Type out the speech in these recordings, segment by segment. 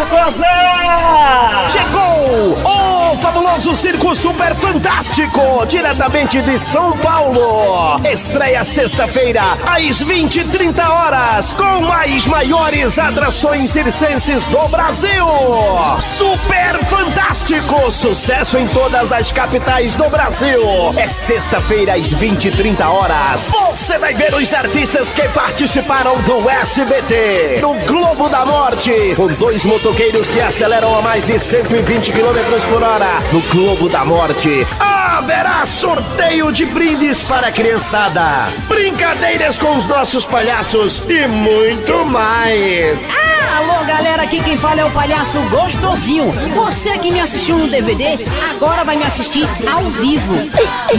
gozar! Chegou o fabuloso Circo Super Fantástico, diretamente de São Paulo. Estreia sexta-feira, às 20h30, com as maiores atrações circenses do Brasil. Super Fantástico, sucesso em todas as capitais do Brasil. É sexta-feira, às 20h30. Você vai ver os artistas que participaram do SBT no Globo da Morte, com 2 motoqueiros que aceleram a mais de 120 km por hora no Globo da Morte. Haverá sorteio de brindes para a criançada, brincadeiras com os nossos palhaços e muito mais. Alô, galera, aqui quem fala é o palhaço Gostosinho. Você que me assistiu no DVD, agora vai me assistir ao vivo. Que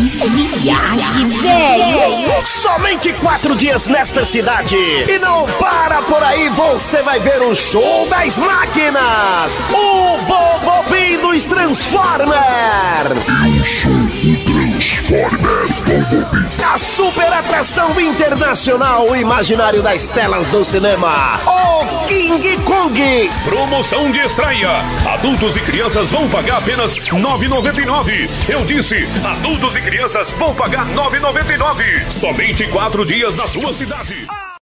viagem, velho! Somente 4 dias nesta cidade. E não para por aí, você vai ver o show das máquinas, o Bobobim dos Transformers. Eu sou o Transformer Bumblebee. A super atração internacional, o imaginário das telas do cinema, o King Kong. Promoção de estreia. Adultos e crianças vão pagar apenas R$ 9,99. Eu disse, adultos e crianças vão pagar R$ 9,99. Somente 4 dias na sua cidade.